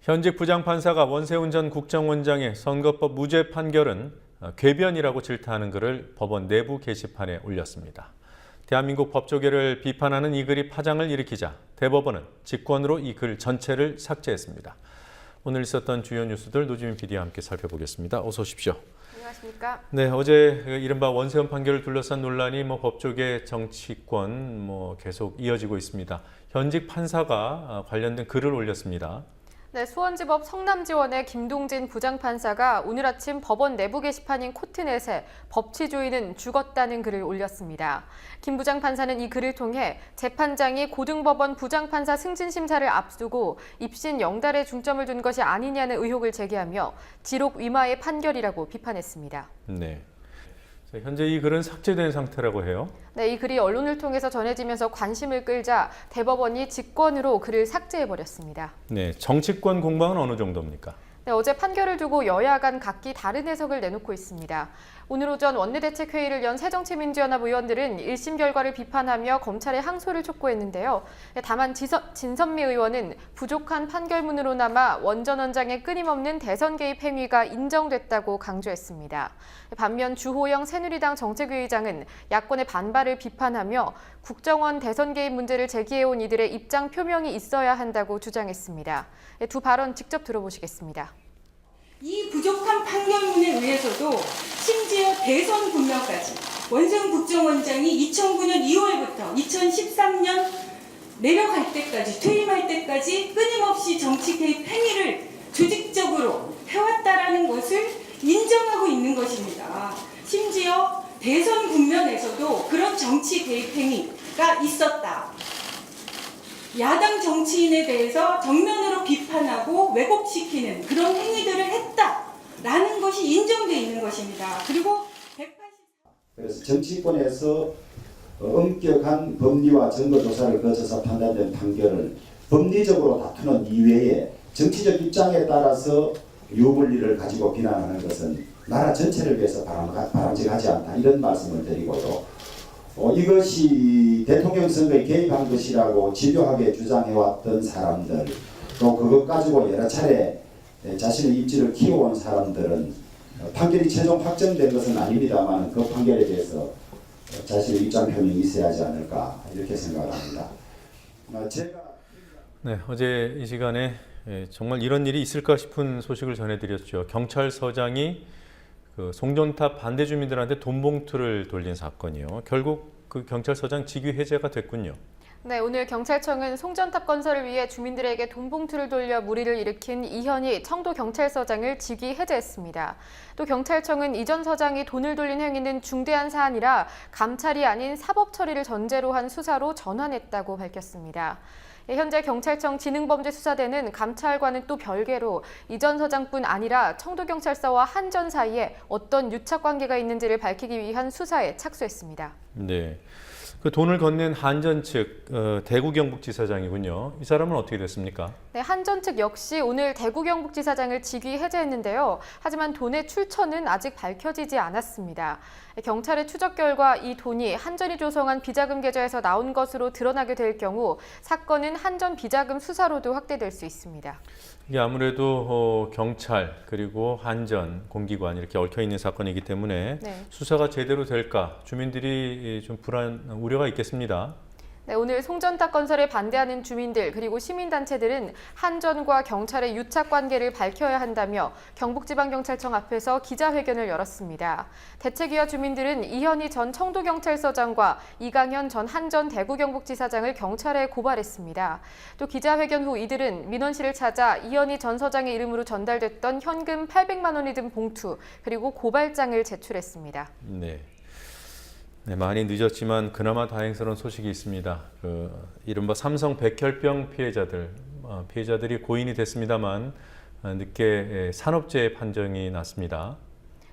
현직 부장판사가 원세훈 전 국정원장의 선거법 무죄 판결은 궤변이라고 질타하는 글을 법원 내부 게시판에 올렸습니다. 대한민국 법조계를 비판하는 이 글이 파장을 일으키자 대법원은 직권으로 이 글 전체를 삭제했습니다. 오늘 있었던 주요 뉴스들 노지민 PD와 함께 살펴보겠습니다. 어서 오십시오. 안녕하십니까? 네, 어제 이른바 원세훈 판결을 둘러싼 논란이 법조계 정치권 계속 이어지고 있습니다. 현직 판사가 관련된 글을 올렸습니다. 네, 수원지법 성남지원의 김동진 부장판사가 오늘 아침 법원 내부 게시판인 코트넷에 법치주의는 죽었다는 글을 올렸습니다. 김 부장판사는 이 글을 통해 재판장이 고등법원 부장판사 승진심사를 앞두고 입신 영달에 중점을 둔 것이 아니냐는 의혹을 제기하며 지록 위마의 판결이라고 비판했습니다. 네. 현재 이 글은 삭제된 상태라고 해요. 네, 이 글이 언론을 통해서 전해지면서 관심을 끌자 대법원이 직권으로 글을 삭제해버렸습니다. 네, 정치권 공방은 어느 정도입니까? 네, 어제 판결을 두고 여야 간 각기 다른 해석을 내놓고 있습니다. 오늘 오전 원내대책회의를 연 새정치민주연합 의원들은 1심 결과를 비판하며 검찰에 항소를 촉구했는데요. 다만 진선미 의원은 부족한 판결문으로나마 원 전 원장의 끊임없는 대선 개입 행위가 인정됐다고 강조했습니다. 반면 주호영 새누리당 정책위의장은 야권의 반발을 비판하며 국정원 대선 개입 문제를 제기해온 이들의 입장 표명이 있어야 한다고 주장했습니다. 두 발언 직접 들어보시겠습니다. 이 부족한 판결문에 의해서도 심지어 대선 분명까지 원세훈 국정원장이 2009년 2월부터 2013년 내려갈 때까지 퇴임할 때까지 끊임없이 정치 개입 행위를 조직적으로 해왔다라는 것을 인정하고 있는 것입니다. 심지어 대선 국면에서도 그런 정치 개입 행위가 있었다. 야당 정치인에 대해서 정면으로 비판하고 왜곡시키는 그런 행위들을 했다라는 것이 인정되어 있는 것입니다. 그리고 184... 그래서 정치권에서 엄격한 법리와 증거 조사를 거쳐서 판단된 판결을 법리적으로 다투는 이외에 정치적 입장에 따라서 유불리를 가지고 비난하는 것은 나라 전체를 위해서 바람직하지 않다, 이런 말씀을 드리고요. 이것이 대통령 선거에 개입한 것이라고 집요하게 주장해왔던 사람들, 또 그것 가지고 여러 차례 자신의 입지를 키워온 사람들은 판결이 최종 확정된 것은 아닙니다만 그 판결에 대해서 자신의 입장 표명이 있어야 하지 않을까, 이렇게 생각을 합니다. 네, 어제 이 시간에 정말 이런 일이 있을까 싶은 소식을 전해드렸죠. 경찰서장이 송전탑 반대 주민들한테 돈 봉투를 돌린 사건이요. 결국 그 경찰서장 직위 해제가 됐군요. 네, 오늘 경찰청은 송전탑 건설을 위해 주민들에게 돈 봉투를 돌려 물의를 일으킨 이현희 청도경찰서장을 직위 해제했습니다. 또 경찰청은 이 전 서장이 돈을 돌린 행위는 중대한 사안이라 감찰이 아닌 사법 처리를 전제로 한 수사로 전환했다고 밝혔습니다. 현재 경찰청 지능범죄수사대는 감찰과는 또 별개로 이 전 서장뿐 아니라 청도경찰서와 한전 사이에 어떤 유착관계가 있는지를 밝히기 위한 수사에 착수했습니다. 네, 그 돈을 건넨 한전 측 대구 경북지사장이군요. 이 사람은 어떻게 됐습니까? 네, 한전 측 역시 오늘 대구 경북지사장을 직위 해제했는데요. 하지만 돈의 출처는 아직 밝혀지지 않았습니다. 경찰의 추적 결과 이 돈이 한전이 조성한 비자금 계좌에서 나온 것으로 드러나게 될 경우 사건은 한전 비자금 수사로도 확대될 수 있습니다. 이게 아무래도 경찰 그리고 한전 공기관 이렇게 얽혀 있는 사건이기 때문에 네. 수사가 제대로 될까 주민들이 좀 우려가 있겠습니다. 네, 오늘 송전탑 건설에 반대하는 주민들 그리고 시민단체들은 한전과 경찰의 유착관계를 밝혀야 한다며 경북지방경찰청 앞에서 기자회견을 열었습니다. 대책위와 주민들은 이현희 전 청도경찰서장과 이강현 전 한전 대구경북지사장을 경찰에 고발했습니다. 또 기자회견 후 이들은 민원실을 찾아 이현희 전 서장의 이름으로 전달됐던 현금 800만 원이 든 봉투 그리고 고발장을 제출했습니다. 네, 많이 늦었지만 그나마 다행스러운 소식이 있습니다. 이른바 삼성 백혈병 피해자들이 고인이 됐습니다만 늦게 산업재해 판정이 났습니다.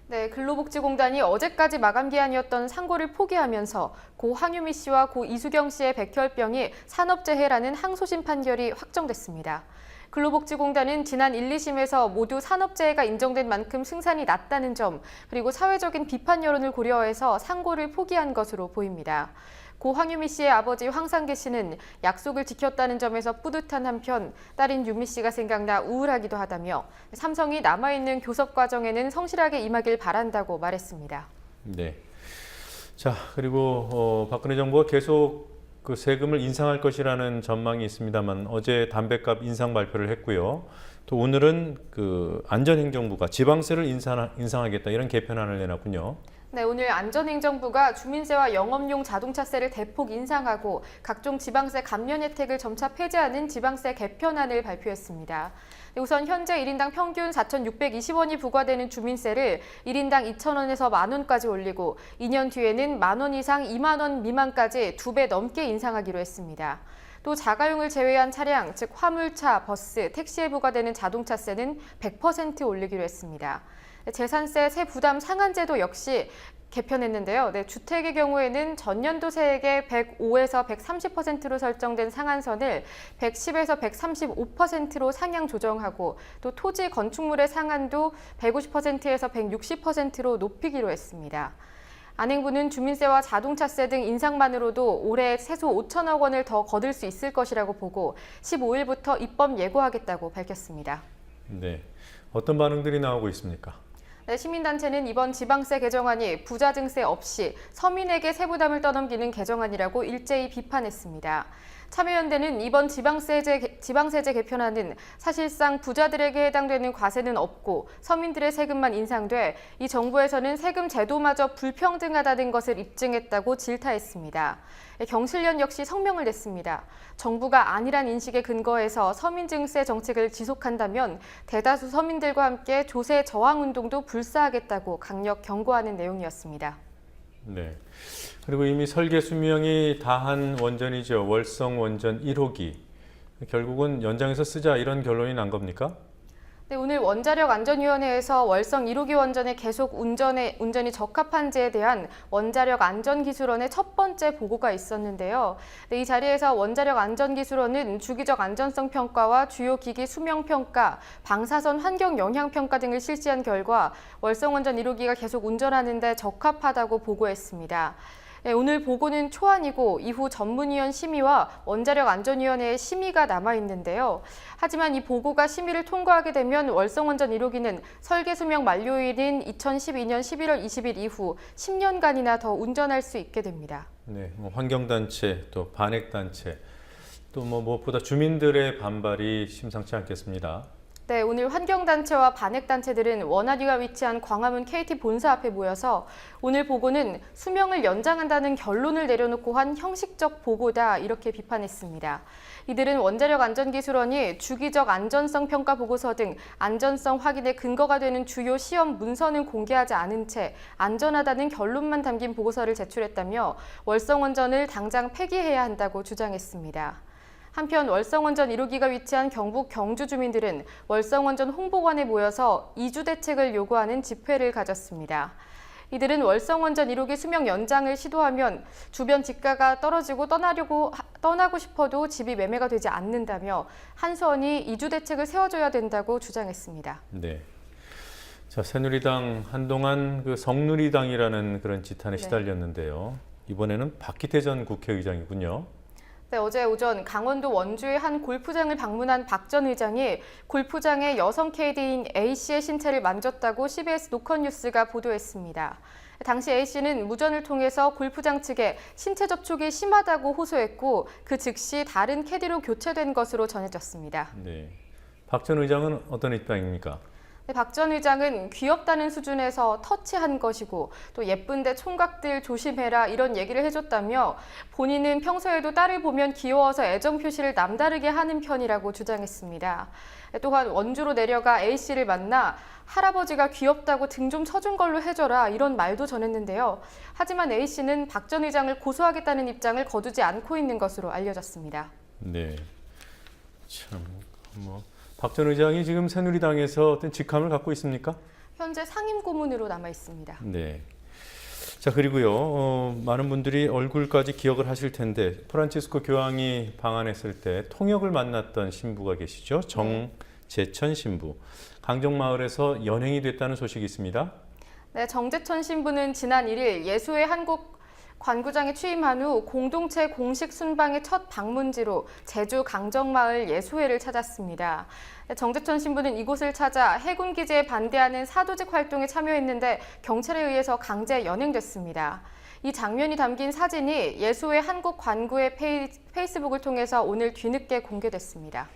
네, 근로복지공단이 어제까지 마감 기한이었던 상고를 포기하면서 고 황유미 씨와 고 이수경 씨의 백혈병이 산업재해라는 항소심 판결이 확정됐습니다. 근로복지공단은 지난 1, 2심에서 모두 산업재해가 인정된 만큼 승산이 낮다는 점, 그리고 사회적인 비판 여론을 고려해서 상고를 포기한 것으로 보입니다. 고 황유미 씨의 아버지 황상계 씨는 약속을 지켰다는 점에서 뿌듯한 한편 딸인 유미 씨가 생각나 우울하기도 하다며 삼성이 남아있는 교섭 과정에는 성실하게 임하길 바란다고 말했습니다. 네. 자, 그리고 박근혜 정부가 계속 그 세금을 인상할 것이라는 전망이 있습니다만 어제 담배값 인상 발표를 했고요. 또 오늘은 그 안전행정부가 지방세를 인상하겠다 이런 개편안을 내놨군요. 네, 오늘 안전행정부가 주민세와 영업용 자동차세를 대폭 인상하고 각종 지방세 감면 혜택을 점차 폐지하는 지방세 개편안을 발표했습니다. 우선 현재 1인당 평균 4,620원이 부과되는 주민세를 1인당 2,000원에서 만원까지 올리고 2년 뒤에는 만원 이상 2만 원 미만까지 2배 넘게 인상하기로 했습니다. 또 자가용을 제외한 차량, 즉 화물차, 버스, 택시에 부과되는 자동차세는 100% 올리기로 했습니다. 재산세 세부담 상한제도 역시 개편했는데요. 주택의 경우에는 전년도 세액의 105에서 130%로 설정된 상한선을 110에서 135%로 상향 조정하고 또 토지 건축물의 상한도 150%에서 160%로 높이기로 했습니다. 안행부는 주민세와 자동차세 등 인상만으로도 올해 세수 5천억 원을 더 거둘 수 있을 것이라고 보고 15일부터 입법 예고하겠다고 밝혔습니다. 네. 어떤 반응들이 나오고 있습니까? 네, 시민단체는 이번 지방세 개정안이 부자 증세 없이 서민에게 세부담을 떠넘기는 개정안이라고 일제히 비판했습니다. 참여연대는 이번 지방세제 개편안은 사실상 부자들에게 해당되는 과세는 없고 서민들의 세금만 인상돼 이 정부에서는 세금 제도마저 불평등하다는 것을 입증했다고 질타했습니다. 경실련 역시 성명을 냈습니다. 정부가 아니란 인식에 근거해서 서민 증세 정책을 지속한다면 대다수 서민들과 함께 조세 저항 운동도 불사하겠다고 강력 경고하는 내용이었습니다. 네. 그리고 이미 설계 수명이 다한 원전이죠. 월성 원전 1호기. 결국은 연장해서 쓰자 이런 결론이 난 겁니까? 네, 오늘 원자력안전위원회에서 월성 1호기 원전의 계속 운전이 적합한지에 대한 원자력안전기술원의 첫 번째 보고가 있었는데요. 네, 이 자리에서 원자력안전기술원은 주기적 안전성 평가와 주요 기기 수명 평가, 방사선 환경 영향 평가 등을 실시한 결과 월성 원전 1호기가 계속 운전하는 데 적합하다고 보고했습니다. 네, 오늘 보고는 초안이고 이후 전문위원 심의와 원자력안전위원회의 심의가 남아있는데요. 하지만 이 보고가 심의를 통과하게 되면 월성원전 1호기는 설계 수명 만료일인 2012년 11월 20일 이후 10년간이나 더 운전할 수 있게 됩니다. 네, 환경단체, 또 반핵단체, 또 무엇보다 주민들의 반발이 심상치 않겠습니다. 네, 오늘 환경단체와 반핵단체들은 원안위가 위치한 광화문 KT 본사 앞에 모여서 오늘 보고는 수명을 연장한다는 결론을 내려놓고 한 형식적 보고다 이렇게 비판했습니다. 이들은 원자력안전기술원이 주기적 안전성 평가 보고서 등 안전성 확인의 근거가 되는 주요 시험 문서는 공개하지 않은 채 안전하다는 결론만 담긴 보고서를 제출했다며 월성원전을 당장 폐기해야 한다고 주장했습니다. 한편 월성원전 1호기가 위치한 경북 경주 주민들은 월성원전 홍보관에 모여서 이주 대책을 요구하는 집회를 가졌습니다. 이들은 월성원전 1호기 수명 연장을 시도하면 주변 집가가 떨어지고 떠나고 싶어도 집이 매매가 되지 않는다며 한수원이 이주 대책을 세워줘야 된다고 주장했습니다. 네. 자, 새누리당 한동안 그 성누리당이라는 그런 지탄에 시달렸는데요. 이번에는 박기태 전 국회의장이군요. 네, 어제 오전 강원도 원주의 한 골프장을 방문한 박 전 의장이 골프장의 여성 KD인 A씨의 신체를 만졌다고 CBS 노컷뉴스가 보도했습니다. 당시 A씨는 무전을 통해서 골프장 측에 신체 접촉이 심하다고 호소했고 그 즉시 다른 캐디로 교체된 것으로 전해졌습니다. 네. 박 전 의장은 어떤 입장입니까? 네, 박 전 의장은 귀엽다는 수준에서 터치한 것이고 또 예쁜데 총각들 조심해라 이런 얘기를 해줬다며 본인은 평소에도 딸을 보면 귀여워서 애정 표시를 남다르게 하는 편이라고 주장했습니다. 또한 원주로 내려가 A씨를 만나 할아버지가 귀엽다고 등 좀 쳐준 걸로 해줘라 이런 말도 전했는데요. 하지만 A씨는 박 전 의장을 고소하겠다는 입장을 거두지 않고 있는 것으로 알려졌습니다. 네. 참 박 전 의장이 지금 새누리당에서 어떤 직함을 갖고 있습니까? 현재 상임 고문으로 남아 있습니다. 네. 자, 그리고요. 많은 분들이 얼굴까지 기억을 하실 텐데 프란치스코 교황이 방한했을 때 통역을 만났던 신부가 계시죠. 정재천 신부. 강정마을에서 연행이 됐다는 소식이 있습니다. 네, 정재천 신부는 지난 1일 예수의 한국 관구장에 취임한 후 공동체 공식 순방의 첫 방문지로 제주 강정마을 예수회를 찾았습니다. 정재천 신부는 이곳을 찾아 해군 기지에 반대하는 사도직 활동에 참여했는데 경찰에 의해서 강제 연행됐습니다. 이 장면이 담긴 사진이 예수회 한국 관구의 페이스북을 통해서 오늘 뒤늦게 공개됐습니다.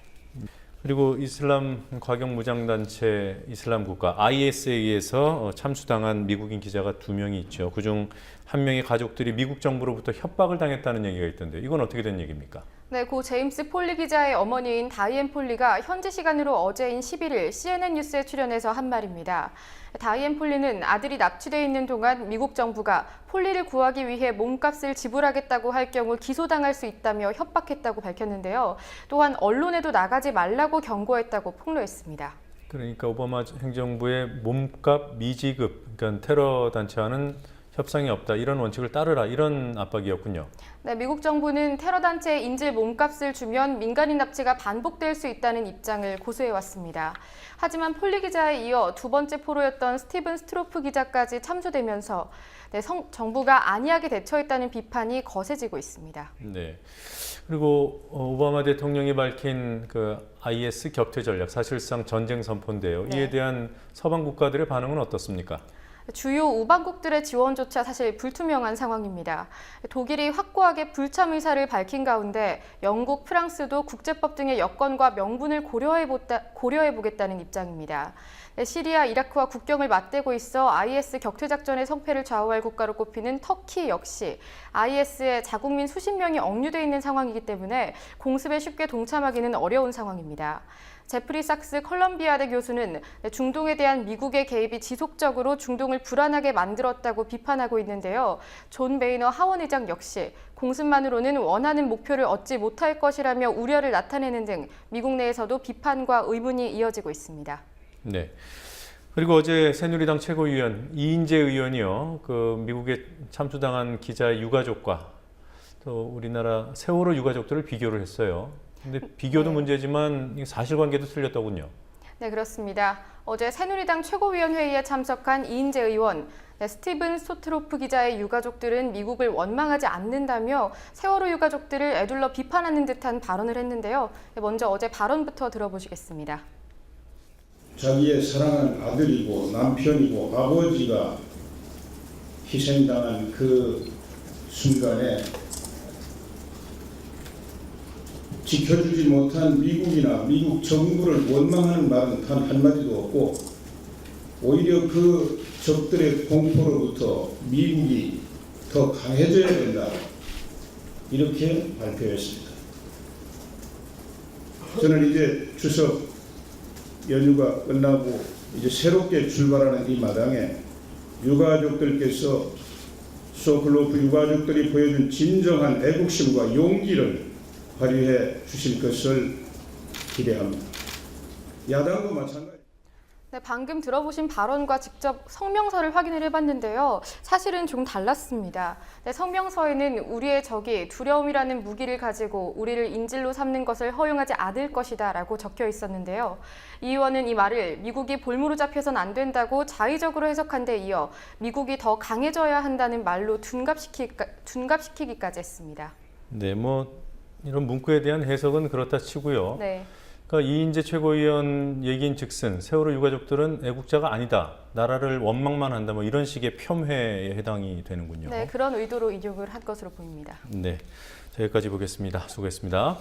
그리고 이슬람 과격 무장단체 이슬람 국가 IS에 의해서 참수당한 미국인 기자가 2명이 있죠. 그중 한 명의 가족들이 미국 정부로부터 협박을 당했다는 얘기가 있던데 이건 어떻게 된 얘기입니까? 네, 고 제임스 폴리 기자의 어머니인 다이앤 폴리가 현지 시간으로 어제인 11일 CNN 뉴스에 출연해서 한 말입니다. 다이앤 폴리는 아들이 납치돼 있는 동안 미국 정부가 폴리를 구하기 위해 몸값을 지불하겠다고 할 경우 기소당할 수 있다며 협박했다고 밝혔는데요. 또한 언론에도 나가지 말라고 경고했다고 폭로했습니다. 그러니까 오바마 행정부의 몸값 미지급, 그러니까 테러 단체와는 협상이 없다, 이런 원칙을 따르라, 이런 압박이었군요. 네, 미국 정부는 테러 단체에 인질 몸값을 주면 민간인 납치가 반복될 수 있다는 입장을 고수해왔습니다. 하지만 폴리 기자에 이어 두 번째 포로였던 스티븐 스트로프 기자까지 참수되면서 정부가 안이하게 대처했다는 비판이 거세지고 있습니다. 네. 그리고 오바마 대통령이 밝힌 그 IS 격퇴 전략, 사실상 전쟁 선포인데요. 네. 이에 대한 서방 국가들의 반응은 어떻습니까? 주요 우방국들의 지원조차 사실 불투명한 상황입니다. 독일이 확고하게 불참 의사를 밝힌 가운데 영국, 프랑스도 국제법 등의 여건과 명분을 고려해보겠다는 입장입니다. 시리아, 이라크와 국경을 맞대고 있어 IS 격퇴 작전의 성패를 좌우할 국가로 꼽히는 터키 역시 IS에 자국민 수십 명이 억류돼 있는 상황이기 때문에 공습에 쉽게 동참하기는 어려운 상황입니다. 제프리 sak스 컬럼비아대 교수는 중동에 대한 미국의 개입이 지속적으로 중동을 불안하게 만들었다고 비판하고 있는데요. 존 베이너 하원 의장 역시 공습만으로는 원하는 목표를 얻지 못할 것이라며 우려를 나타내는 등 미국 내에서도 비판과 의문이 이어지고 있습니다. 네. 그리고 어제 새누리당 최고위원 이인재 의원이요, 그 미국에 참수당한 기자의 유가족과 또 우리나라 세월호 유가족들을 비교를 했어요. 근데 비교도 문제지만 사실관계도 틀렸더군요. 네, 그렇습니다. 어제 새누리당 최고위원회의에 참석한 이인재 의원, 스티븐 스토트로프 기자의 유가족들은 미국을 원망하지 않는다며 세월호 유가족들을 에둘러 비판하는 듯한 발언을 했는데요. 먼저 어제 발언부터 들어보시겠습니다. 자기의 사랑하는 아들이고 남편이고 아버지가 희생당한 그 순간에 지켜주지 못한 미국이나 미국 정부를 원망하는 말은 단 한마디도 없고 오히려 그 적들의 공포로부터 미국이 더 강해져야 된다, 이렇게 발표했습니다. 저는 이제 추석 연휴가 끝나고 이제 새롭게 출발하는 이 마당에 유가족들께서 소클로프 유가족들이 보여준 진정한 애국심과 용기를 발휘해 주실 것을 기대합니다. 야당도 마찬가지. 네, 방금 들어보신 발언과 직접 성명서를 확인을 해봤는데요. 사실은 좀 달랐습니다. 네, 성명서에는 우리의 적이 두려움이라는 무기를 가지고 우리를 인질로 삼는 것을 허용하지 않을 것이다 라고 적혀 있었는데요. 이 의원은 이 말을 미국이 볼모로 잡혀선 안 된다고 자의적으로 해석한 데 이어 미국이 더 강해져야 한다는 말로 둔갑시키기까지 했습니다. 네, 뭐 이런 문구에 대한 해석은 그렇다 치고요. 네. 그러니까 이인재 최고위원 얘기인 즉슨 세월호 유가족들은 애국자가 아니다, 나라를 원망만 한다, 뭐 이런 식의 폄훼에 해당이 되는군요. 네, 그런 의도로 인용을 한 것으로 보입니다. 네, 자, 여기까지 보겠습니다. 수고했습니다.